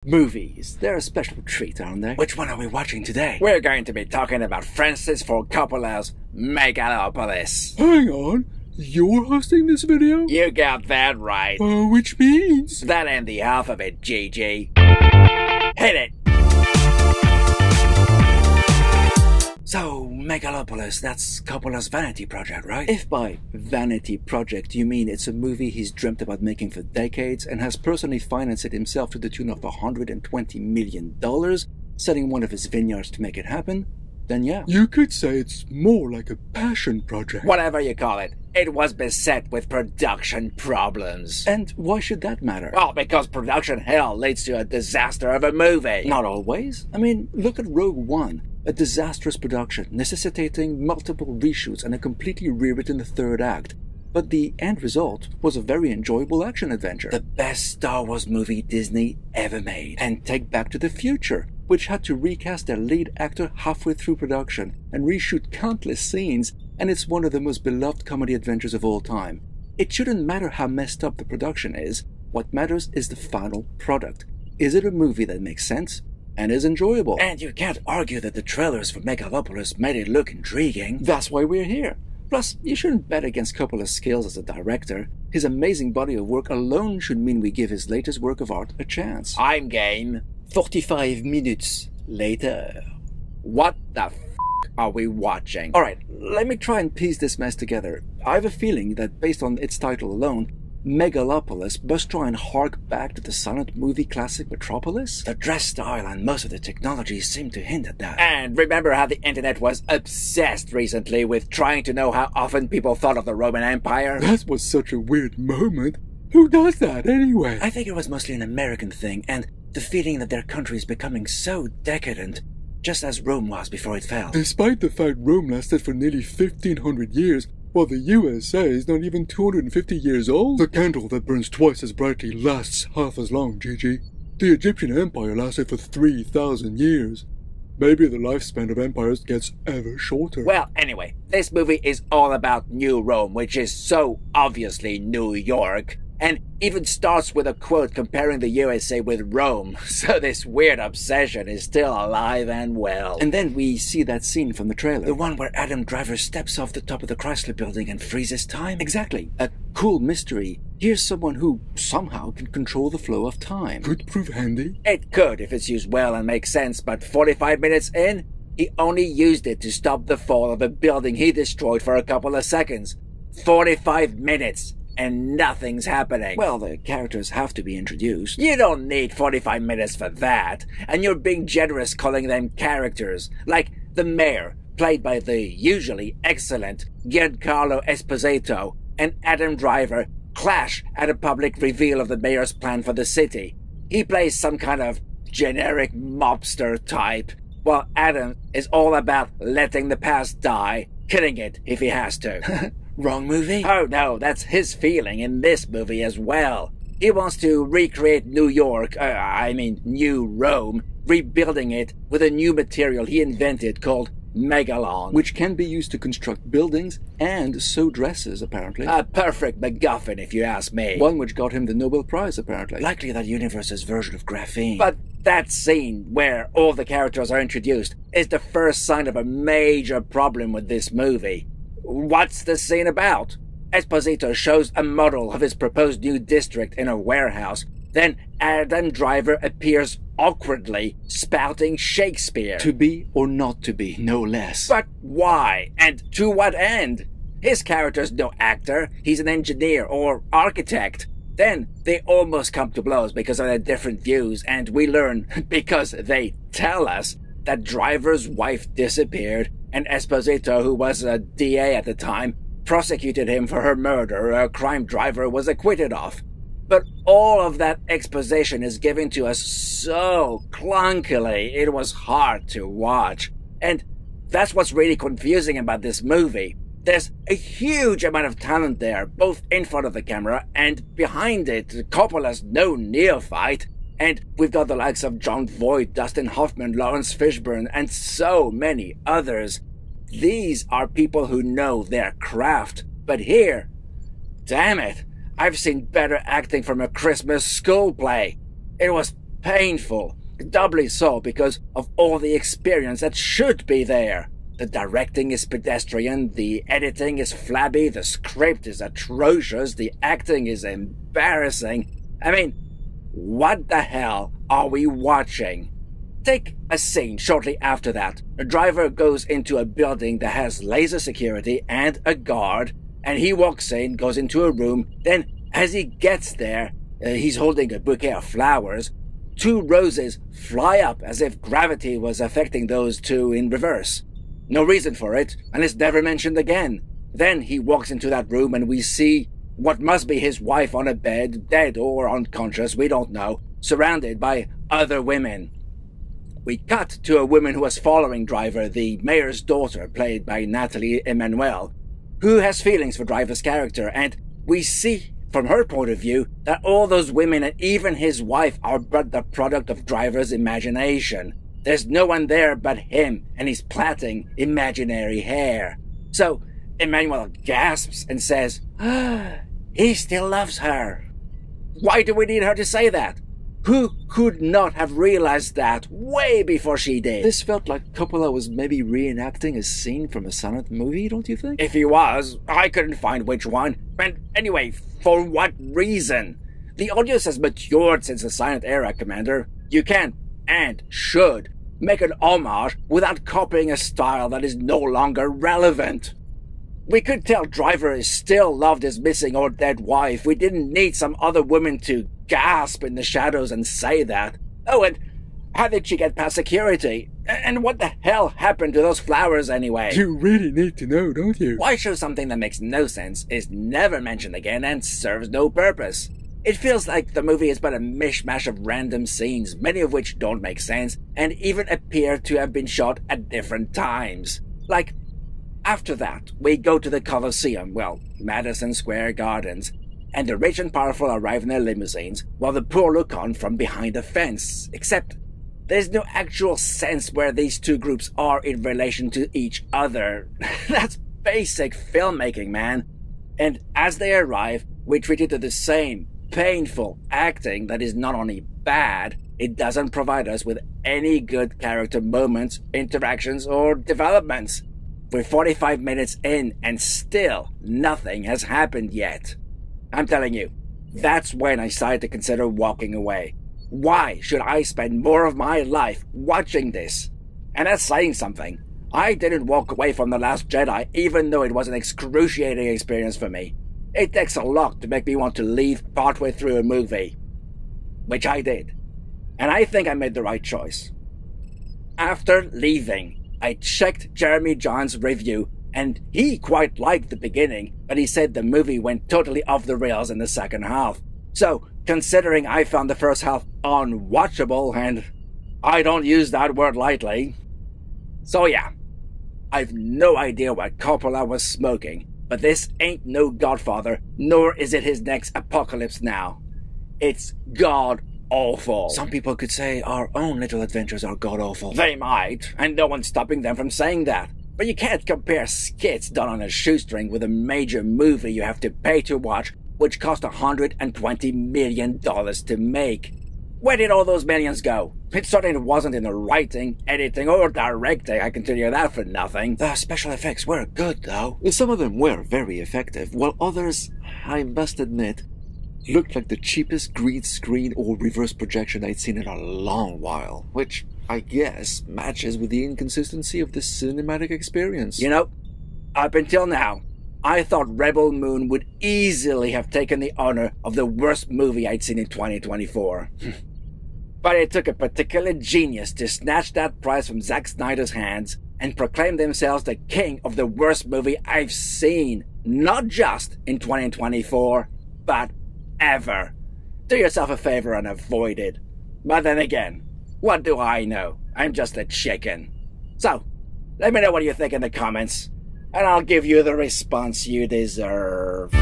Movies. They're a special treat, aren't they? Which one are we watching today? We're going to be talking about Francis Ford Coppola's Megalopolis. Hang on, you're hosting this video? You got that right. Which means? That ain't the half of it, GG. Hit it! So, Megalopolis, that's Coppola's vanity project, right? If by vanity project you mean it's a movie he's dreamt about making for decades and has personally financed it himself to the tune of $120 million, selling one of his vineyards to make it happen, then yeah. You could say it's more like a passion project. Whatever you call it, it was beset with production problems. And why should that matter? Well, because production hell leads to a disaster of a movie. Not always. I mean, look at Rogue One. A disastrous production, necessitating multiple reshoots and a completely rewritten third act. But the end result was a very enjoyable action adventure. The best Star Wars movie Disney ever made. And take Back to the Future, which had to recast their lead actor halfway through production and reshoot countless scenes, and it's one of the most beloved comedy adventures of all time. It shouldn't matter how messed up the production is. What matters is the final product. Is it a movie that makes sense and is enjoyable? And you can't argue that the trailers for Megalopolis made it look intriguing. That's why we're here. Plus, you shouldn't bet against Coppola's skills as a director. His amazing body of work alone should mean we give his latest work of art a chance. I'm game. 45 minutes later. What the f*** are we watching? Alright, let me try and piece this mess together. I have a feeling that based on its title alone, Megalopolis must try and hark back to the silent movie classic Metropolis? The dress style and most of the technology seem to hint at that. And remember how the internet was obsessed recently with trying to know how often people thought of the Roman Empire? That was such a weird moment. Who does that anyway? I think it was mostly an American thing, and the feeling that their country is becoming so decadent, just as Rome was before it fell. Despite the fact Rome lasted for nearly 1500 years, while the USA is not even 250 years old. The candle that burns twice as brightly lasts half as long, Gigi. The Egyptian Empire lasted for 3,000 years. Maybe the lifespan of empires gets ever shorter. Well, anyway, this movie is all about New Rome, which is so obviously New York, and even starts with a quote comparing the USA with Rome, so this weird obsession is still alive and well. And then we see that scene from the trailer. The one where Adam Driver steps off the top of the Chrysler building and freezes time? Exactly. A cool mystery. Here's someone who somehow can control the flow of time. Could prove handy. It could if it's used well and makes sense, but 45 minutes in, he only used it to stop the fall of a building he destroyed for a couple of seconds. 45 minutes! And nothing's happening. Well, the characters have to be introduced. You don't need 45 minutes for that. And you're being generous calling them characters. Like the mayor, played by the usually excellent Giancarlo Esposito, and Adam Driver clash at a public reveal of the mayor's plan for the city. He plays some kind of generic mobster type, while Adam is all about letting the past die, killing it if he has to. Wrong movie? Oh no, that's his feeling in this movie as well. He wants to recreate New York, New Rome, rebuilding it with a new material he invented called Megalon. Which can be used to construct buildings and sew dresses, apparently. A perfect MacGuffin, if you ask me. One which got him the Nobel Prize, apparently. Likely that universe's version of graphene. But that scene, where all the characters are introduced, is the first sign of a major problem with this movie. What's the scene about? Esposito shows a model of his proposed new district in a warehouse. Then Adam Driver appears awkwardly, spouting Shakespeare. To be or not to be, no less. But why? And to what end? His character's no actor. He's an engineer or architect. Then they almost come to blows because of their different views, and we learn, because they tell us, that Driver's wife disappeared, and Esposito, who was a DA at the time, prosecuted him for her murder, a crime Driver was acquitted of. But all of that exposition is given to us so clunkily, it was hard to watch. And that's what's really confusing about this movie. There's a huge amount of talent there, both in front of the camera and behind it. Coppola's no neophyte. And we've got the likes of Jon Voight, Dustin Hoffman, Lawrence Fishburne, and so many others. These are people who know their craft. But here, damn it, I've seen better acting from a Christmas school play. It was painful, doubly so because of all the experience that should be there. The directing is pedestrian, the editing is flabby, the script is atrocious, the acting is embarrassing. I mean, what the hell are we watching? Take a scene shortly after that. A driver goes into a building that has laser security and a guard, and he walks in, goes into a room. Then, as he gets there, he's holding a bouquet of flowers. 2 roses fly up as if gravity was affecting those 2 in reverse. No reason for it, and it's never mentioned again. Then he walks into that room and we see what must be his wife on a bed, dead or unconscious, we don't know, surrounded by other women. We cut to a woman who was following Driver, the mayor's daughter, played by Natalie Emmanuel, who has feelings for Driver's character, and we see from her point of view that all those women and even his wife are but the product of Driver's imagination. There's no one there but him, and he's plaiting imaginary hair. So Emmanuel gasps and says, he still loves her. Why do we need her to say that? Who could not have realized that way before she did? This felt like Coppola was maybe reenacting a scene from a silent movie, don't you think? If he was, I couldn't find which one. And anyway, for what reason? The audience has matured since the silent era, Commander. You can, and should, make an homage without copying a style that is no longer relevant. We could tell Driver is still loved his missing or dead wife. We didn't need some other woman to gasp in the shadows and say that. Oh, and how did she get past security? And what the hell happened to those flowers anyway? You really need to know, don't you? Why show something that makes no sense, is never mentioned again, and serves no purpose? It feels like the movie is but a mishmash of random scenes, many of which don't make sense, and even appear to have been shot at different times. Like, after that, we go to the Colosseum, well, Madison Square Gardens, and the rich and powerful arrive in their limousines, while the poor look on from behind a fence, except there's no actual sense where these 2 groups are in relation to each other. That's basic filmmaking, man. And as they arrive, we treat it to the same painful acting that is not only bad, it doesn't provide us with any good character moments, interactions, or developments. We're 45 minutes in and still nothing has happened yet. I'm telling you, that's when I started to consider walking away. Why should I spend more of my life watching this? And that's saying something. I didn't walk away from The Last Jedi even though it was an excruciating experience for me. It takes a lot to make me want to leave partway through a movie. Which I did. And I think I made the right choice. After leaving, I checked Jeremy John's review, and he quite liked the beginning, but he said the movie went totally off the rails in the second half. So, considering I found the first half unwatchable, and I don't use that word lightly. So yeah, I've no idea what Coppola was smoking, but this ain't no Godfather, nor is it his next Apocalypse Now. It's god-awful. Some people could say our own little adventures are god-awful. They might, and no one's stopping them from saying that. But you can't compare skits done on a shoestring with a major movie you have to pay to watch, which cost $120 million to make. Where did all those millions go? It certainly wasn't in the writing, editing, or directing, I can tell you that for nothing. The special effects were good, though. Some of them were very effective, while others, I must admit, looked like the cheapest green screen or reverse projection I'd seen in a long while, which I guess matches with the inconsistency of the cinematic experience. You know, up until now, I thought Rebel Moon would easily have taken the honor of the worst movie I'd seen in 2024. But it took a particular genius to snatch that prize from Zack Snyder's hands and proclaim themselves the king of the worst movie I've seen, not just in 2024, but ever. Do yourself a favor and avoid it. But then again, what do I know? I'm just a chicken. So, let me know what you think in the comments, and I'll give you the response you deserve.